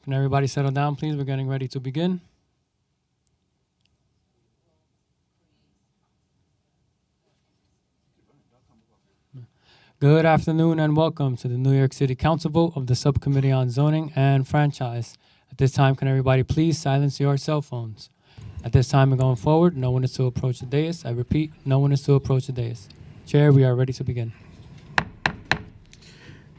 Can everybody settle down, please? We're getting ready to begin. Good afternoon and welcome to the New York City Council vote of the Subcommittee on Zoning and Franchise. At this time, can everybody please silence your cell phones? At this time and going forward, no one is to approach the dais. I repeat, no one is to approach the dais. Chair, we are ready to begin.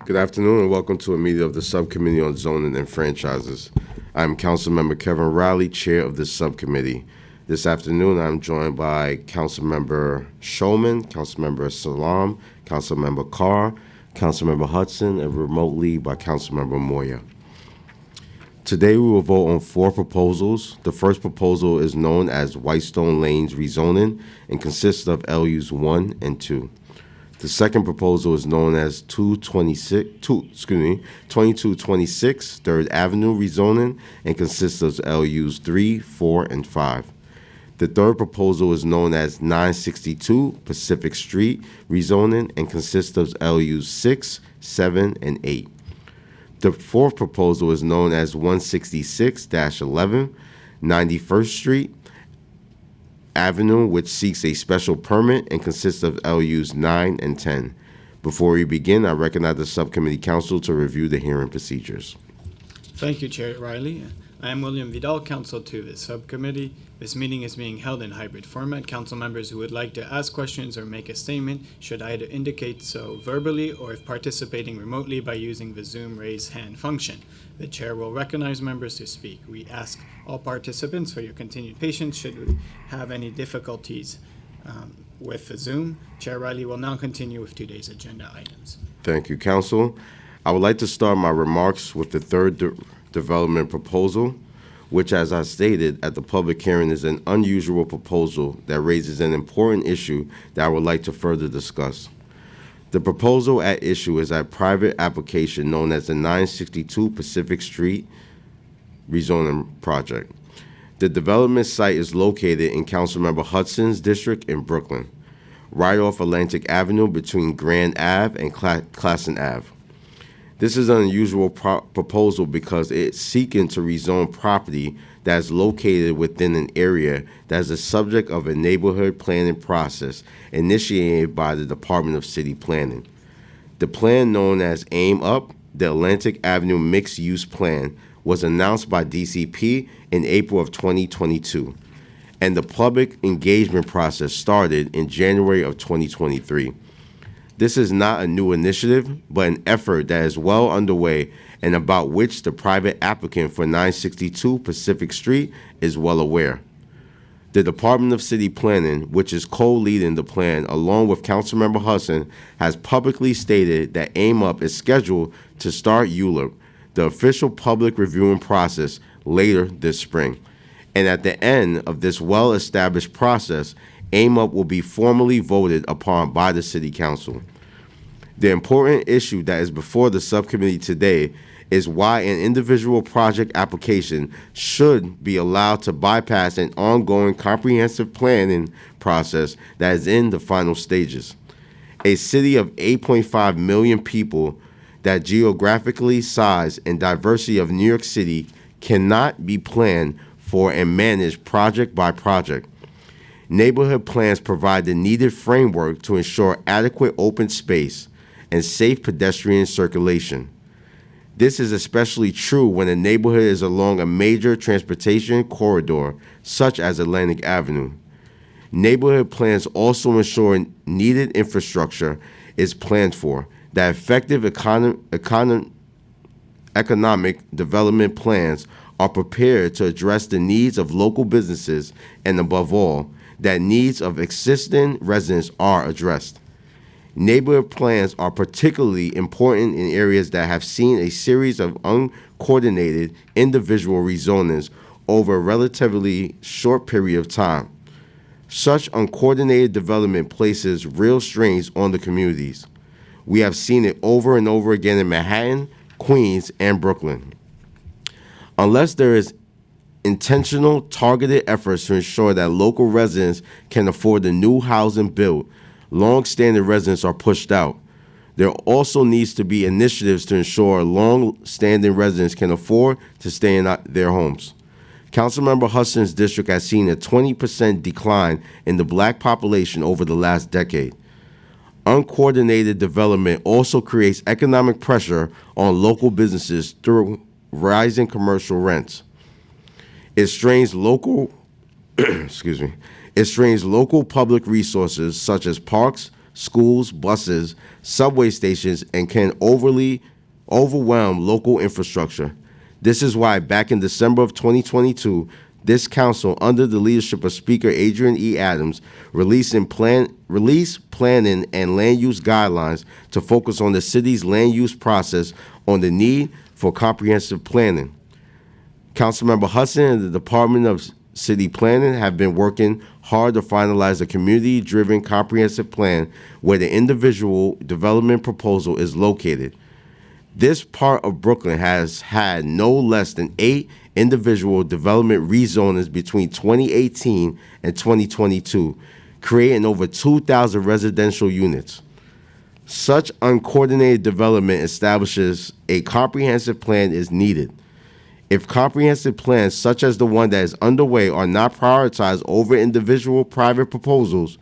Good afternoon and welcome to a meeting of the Subcommittee on Zoning and Franchises. I'm Councilmember Kevin Riley, Chair of this subcommittee. This afternoon, I'm joined by Councilmember Shulman, Councilmember Salam, Councilmember Carr, Councilmember Hudson, and remotely by Councilmember Moya. Today, we will vote on 4 proposals. The first proposal is known as Whitestone Lanes rezoning and consists of LUs 1 and 2. The second proposal is known as 2226 3rd Avenue rezoning and consists of LUs 3, 4, and 5. The third proposal is known as 962 Pacific Street rezoning and consists of LUs 6, 7, and 8. The fourth proposal is known as 166-11 91st Street Avenue, which seeks a special permit and consists of LUs 9 and 10. Before we begin, I recognize the subcommittee counsel to review the hearing procedures. Thank you, Chair Riley. I am William Vidal, counsel to this subcommittee. This meeting is being held in hybrid format. Council members who would like to ask questions or make a statement should either indicate so verbally or if participating remotely by using the Zoom raise hand function. The chair will recognize members to speak. We ask all participants for your continued patience should we have any difficulties with the Zoom. Chair Riley will now continue with today's agenda items. Thank you, counsel. I would like to start my remarks with the third development proposal, which, as I stated at the public hearing, is an unusual proposal that raises an important issue that I would like to further discuss. The proposal at issue is a private application known as the 962 Pacific Street rezoning project. The development site is located in Councilmember Hudson's district in Brooklyn, right off Atlantic Avenue between Grand Ave and Classen Ave. This is an unusual proposal because it's seeking to rezone property that is located within an area that is the subject of a neighborhood planning process initiated by the Department of City Planning. The plan, known as AIM Up, the Atlantic Avenue Mixed Use Plan, was announced by DCP in April of 2022, and the public engagement process started in January of 2023. This is not a new initiative, but an effort that is well underway and about which the private applicant for 962 Pacific Street is well aware. The Department of City Planning, which is co-leading the plan along with Councilmember Hudson, has publicly stated that AIM Up is scheduled to start ULURP, the official public reviewing process, later this spring. And at the end of this well-established process, AIM Up will be formally voted upon by the City Council. The important issue that is before the subcommittee today is why an individual project application should be allowed to bypass an ongoing comprehensive planning process that is in the final stages. A city of 8.5 million people, that geographically size and diversity of New York City, cannot be planned for and managed project by project. Neighborhood plans provide the needed framework to ensure adequate open space and safe pedestrian circulation. This is especially true when a neighborhood is along a major transportation corridor, such as Atlantic Avenue. Neighborhood plans also ensure needed infrastructure is planned for, that effective economic development plans are prepared to address the needs of local businesses, and above all, that needs of existing residents are addressed. Neighborhood plans are particularly important in areas that have seen a series of uncoordinated individual rezonings over a relatively short period of time. Such uncoordinated development places real strains on the communities. We have seen it over and over again in Manhattan, Queens, and Brooklyn. Unless there is intentional, targeted efforts to ensure that local residents can afford the new housing built, long-standing residents are pushed out. There also needs to be initiatives to ensure long-standing residents can afford to stay in their homes. Councilmember Hudson's district has seen a 20% decline in the black population over the last decade. Uncoordinated development also creates economic pressure on local businesses through rising commercial rents. It strains local It strains local public resources such as parks, schools, buses, subway stations, and can overwhelm local infrastructure. This is why back in December of 2022, this council, under the leadership of Speaker Adrian E. Adams, released planning and land use guidelines to focus on the city's land use process on the need for comprehensive planning. Councilmember Hudson and the Department of City Planning have been working hard to finalize a community-driven comprehensive plan where the individual development proposal is located. This part of Brooklyn has had no less than 8 individual development rezonings between 2018 and 2022, creating over 2,000 residential units. Such uncoordinated development establishes a comprehensive plan is needed. If comprehensive plans such as the one that is underway are not prioritized over individual private proposals,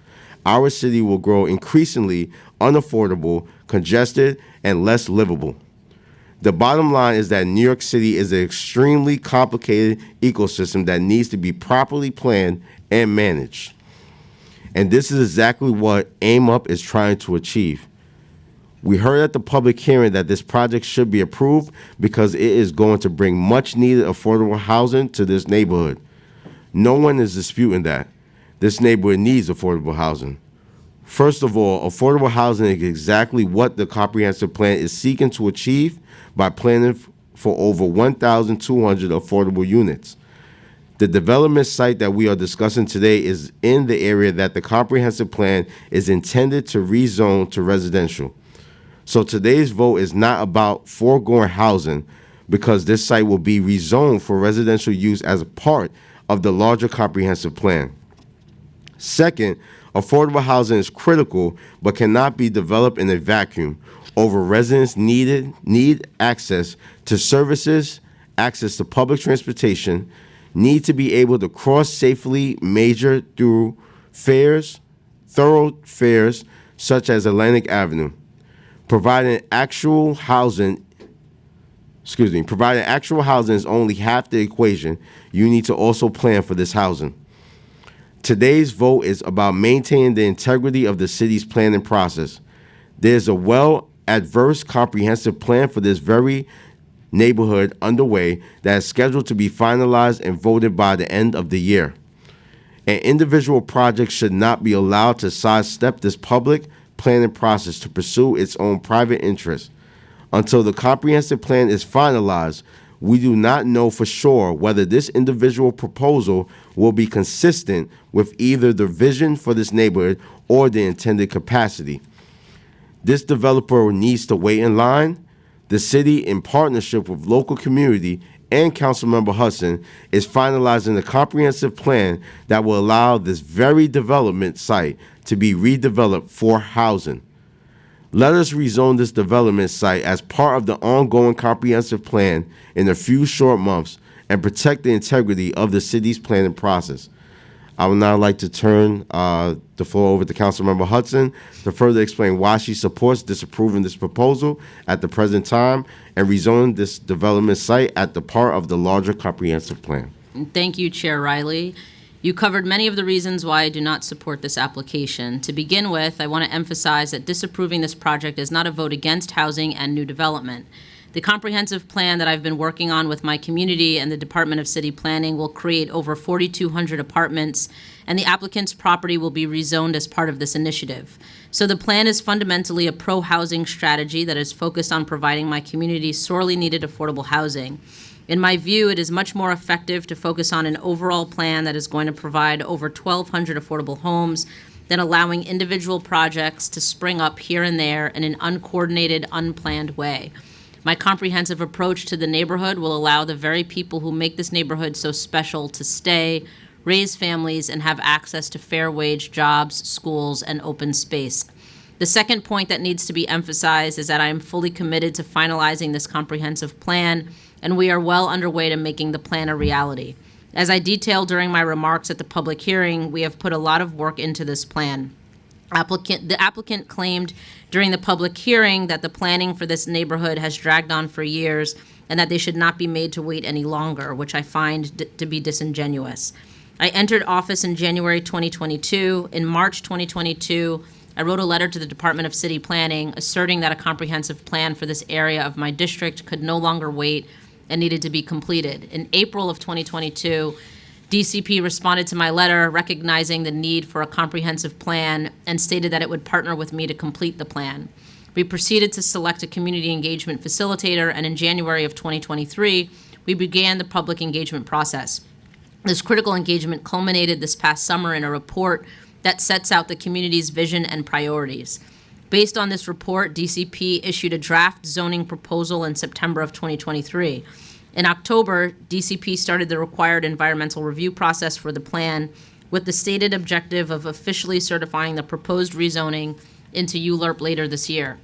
our city will grow increasingly unaffordable, congested, and less livable. The bottom line is that New York City is an extremely complicated ecosystem that needs to be properly planned and managed. And this is exactly what Aim Up is trying to achieve. We heard at the public hearing that this project should be approved because it is going to bring much needed affordable housing to this neighborhood. No one is disputing that. This neighborhood needs affordable housing. First of all, affordable housing is exactly what the comprehensive plan is seeking to achieve by planning for over 1,200 affordable units. The development site that we are discussing today is in the area that the comprehensive plan is intended to rezone to residential. So today's vote is not about foregoing housing because this site will be rezoned for residential use as a part of the larger comprehensive plan. Second, affordable housing is critical but cannot be developed in a vacuum. Over residents need access to services, access to public transportation, need to be able to cross safely major thoroughfares such as Atlantic Avenue. Providing actual housing is only half the equation. You need to also plan for this housing. Today's vote is about maintaining the integrity of the city's planning process. There's a well-adverse comprehensive plan for this very neighborhood underway that is scheduled to be finalized and voted by the end of the year. An individual project should not be allowed to sidestep this public planning process to pursue its own private interests. Until the comprehensive plan is finalized, we do not know for sure whether this individual proposal will be consistent with either the vision for this neighborhood or the intended capacity. This developer needs to wait in line. The city, in partnership with local community and Councilmember Hudson, is finalizing a comprehensive plan that will allow this very development site to be redeveloped for housing. Let us rezone this development site as part of the ongoing comprehensive plan in a few short months and protect the integrity of the city's planning process. I would now like to turn the floor over to Councilmember Hudson to further explain why she supports disapproving this proposal at the present time and rezoning this development site at the part of the larger comprehensive plan. Thank you, Chair Riley. You covered many of the reasons why I do not support this application. To begin with, I want to emphasize that disapproving this project is not a vote against housing and new development. The comprehensive plan that I've been working on with my community and the Department of City Planning will create over 4,200 apartments, and the applicant's property will be rezoned as part of this initiative. So the plan is fundamentally a pro-housing strategy that is focused on providing my community sorely needed affordable housing. In my view, it is much more effective to focus on an overall plan that is going to provide over 1,200 affordable homes than allowing individual projects to spring up here and there in an uncoordinated, unplanned way. My comprehensive approach to the neighborhood will allow the very people who make this neighborhood so special to stay, raise families, and have access to fair wage jobs, schools, and open space. The second point that needs to be emphasized is that I am fully committed to finalizing this comprehensive plan, and we are well underway to making the plan a reality. As I detailed during my remarks at the public hearing, we have put a lot of work into this plan. The applicant claimed during the public hearing that the planning for this neighborhood has dragged on for years and that they should not be made to wait any longer, which I find to be disingenuous. I entered office in January 2022. In March 2022, I wrote a letter to the Department of City Planning asserting that a comprehensive plan for this area of my district could no longer wait and needed to be completed. In April of 2022, DCP responded to my letter recognizing the need for a comprehensive plan and stated that it would partner with me to complete the plan. We proceeded to select a community engagement facilitator, and in January of 2023, we began the public engagement process. This critical engagement culminated this past summer in a report that sets out the community's vision and priorities. Based on this report, DCP issued a draft zoning proposal in September of 2023. In October, DCP started the required environmental review process for the plan with the stated objective of officially certifying the proposed rezoning into ULURP later this year.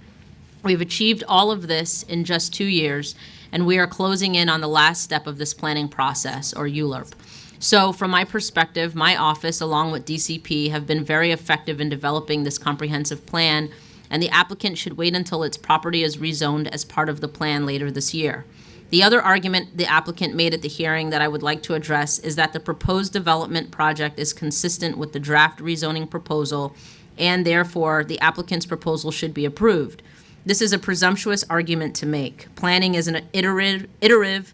We've achieved all of this in just 2 years, and we are closing in on the last step of this planning process, or ULURP. So from my perspective, my office, along with DCP, have been very effective in developing this comprehensive plan, and the applicant should wait until its property is rezoned as part of the plan later this year. The other argument the applicant made at the hearing that I would like to address is that the proposed development project is consistent with the draft rezoning proposal, and therefore the applicant's proposal should be approved. This is a presumptuous argument to make. Planning is an iterative,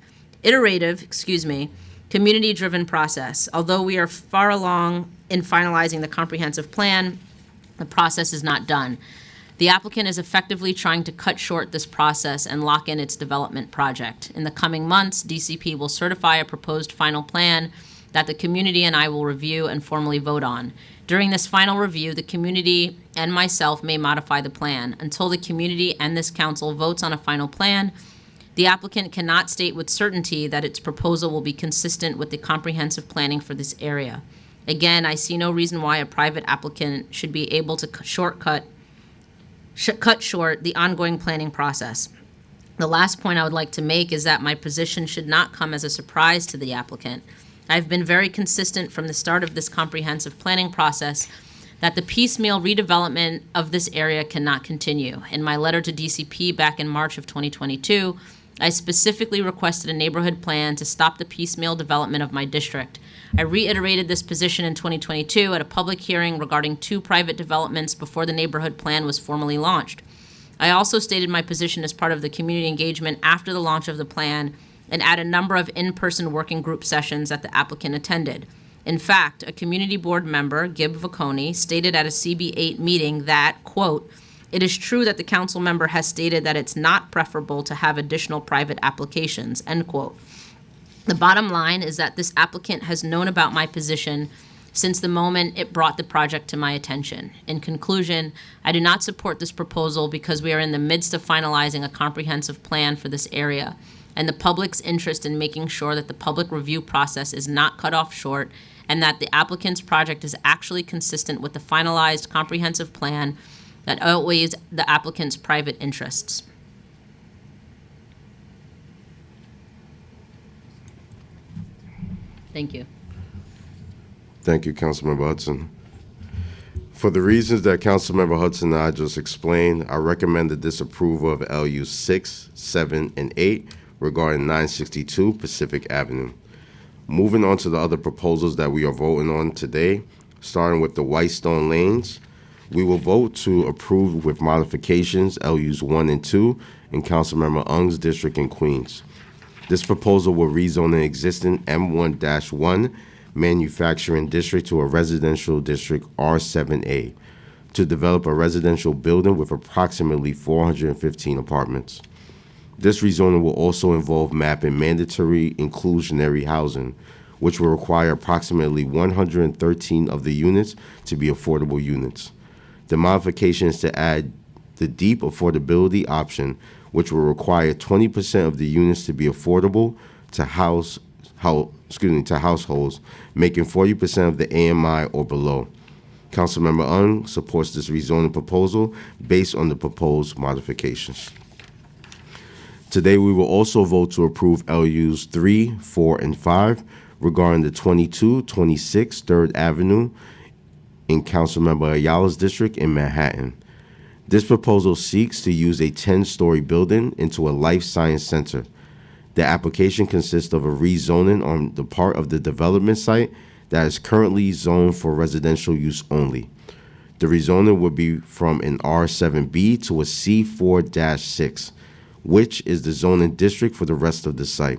community-driven process. Although we are far along in finalizing the comprehensive plan, the process is not done. The applicant is effectively trying to cut short this process and lock in its development project. In the coming months, DCP will certify a proposed final plan that the community and I will review and formally vote on. During this final review, the community and myself may modify the plan. Until the community and this council votes on a final plan, the applicant cannot state with certainty that its proposal will be consistent with the comprehensive planning for this area. Again, I see no reason why a private applicant should be able to cut short the ongoing planning process. The last point I would like to make is that my position should not come as a surprise to the applicant. I've been very consistent from the start of this comprehensive planning process that the piecemeal redevelopment of this area cannot continue. In my letter to DCP back in March of 2022, I specifically requested a neighborhood plan to stop the piecemeal development of my district. I reiterated this position in 2022 at a public hearing regarding 2 private developments before the neighborhood plan was formally launched. I also stated my position as part of the community engagement after the launch of the plan and at a number of in-person working group sessions that the applicant attended. In fact, a community board member, Gib Vacconi, stated at a CB8 meeting that, quote, "It is true that the council member has stated that it's not preferable to have additional private applications," end quote. The bottom line is that this applicant has known about my position since the moment it brought the project to my attention. In conclusion, I do not support this proposal because we are in the midst of finalizing a comprehensive plan for this area, and the public's interest in making sure that the public review process is not cut off short and that the applicant's project is actually consistent with the finalized comprehensive plan that outweighs the applicant's private interests. Thank you. Thank you, Councilmember Hudson. For the reasons that Councilmember Hudson and I just explained, I recommend the disapproval of LU 6, 7, and 8 regarding 962 Pacific Avenue. Moving on to the other proposals that we are voting on today, starting with the Whitestone Lanes, we will vote to approve with modifications LUs 1 and 2 in Councilmember Ung's district in Queens. This proposal will rezone an existing M1-1 manufacturing district to a residential district R7A to develop a residential building with approximately 415 apartments. This rezoning will also involve mapping mandatory inclusionary housing, which will require approximately 113 of the units to be affordable units. The modification is to add the deep affordability option, which will require 20% of the units to be affordable to households, making 40% of the AMI or below. Councilmember Ung supports this rezoning proposal based on the proposed modifications. Today, we will also vote to approve LUs 3, 4, and 5 regarding the 2226 3rd Avenue in Councilmember Ayala's district in Manhattan. This proposal seeks to use a 10-story building into a life science center. The application consists of a rezoning on the part of the development site that is currently zoned for residential use only. The rezoning would be from an R7B to a C4-6, which is the zoning district for the rest of the site.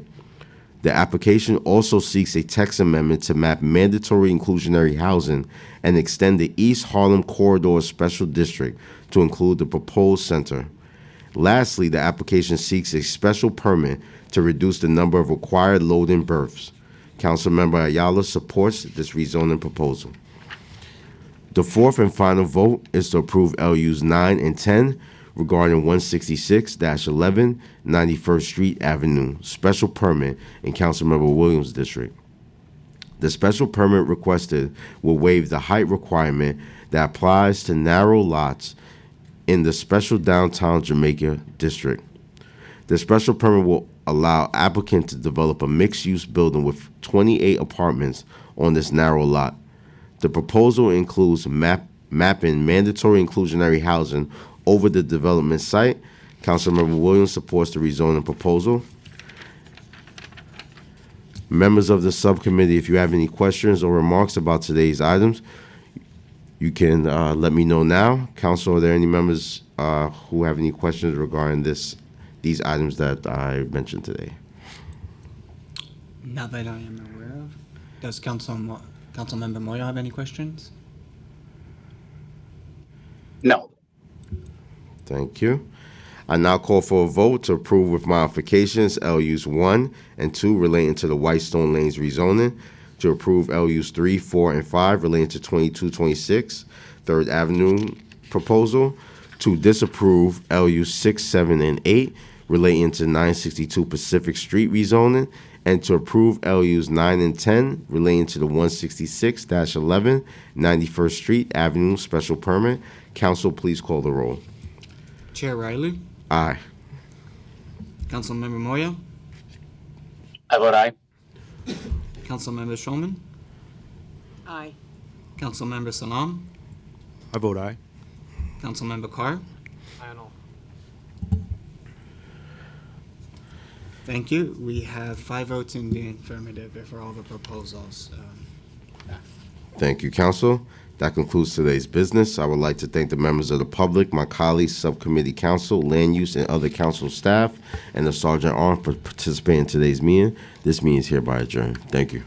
The application also seeks a text amendment to map mandatory inclusionary housing and extend the East Harlem Corridor Special District to include the proposed center. Lastly, the application seeks a special permit to reduce the number of required load-in berths. Councilmember Ayala supports this rezoning proposal. The fourth and final vote is to approve LUs 9 and 10 regarding 166-11 91st Street Avenue, special permit in Councilmember Williams' district. The special permit requested will waive the height requirement that applies to narrow lots in the special downtown Jamaica district. The special permit will allow applicant to develop a mixed-use building with 28 apartments on this narrow lot. The proposal includes mapping mandatory inclusionary housing over the development site. Councilmember Williams supports the rezoning proposal. Members of the subcommittee, if you have any questions or remarks about today's items, you can let me know now. Council, are there any members who have any questions regarding these items that I mentioned today? Not that I am aware of. Does Councilmember Moya have any questions? No. Thank you. I now call for a vote to approve with modifications LUs 1 and 2 relating to the Whitestone Lanes rezoning, to approve LUs 3, 4, and 5 relating to 2226 3rd Avenue proposal, to disapprove LUs 6, 7, and 8 relating to 962 Pacific Street rezoning, and to approve LUs 9 and 10 relating to the 166-11 91st Street Avenue special permit. Council, please call the roll. Chair Riley, Aye. Councilmember Moya, I vote aye. Councilmember Shulman, Aye. Councilmember Salam, I vote aye. Councilmember Carr. I know. Thank you. We have 5 votes in the affirmative for all the proposals. Thank you, Council. That concludes today's business. I would like to thank the members of the public, my colleagues, subcommittee council, land use, and other council staff, and the Sergeant at Arms for participating in today's meeting. This meeting is hereby adjourned. Thank you.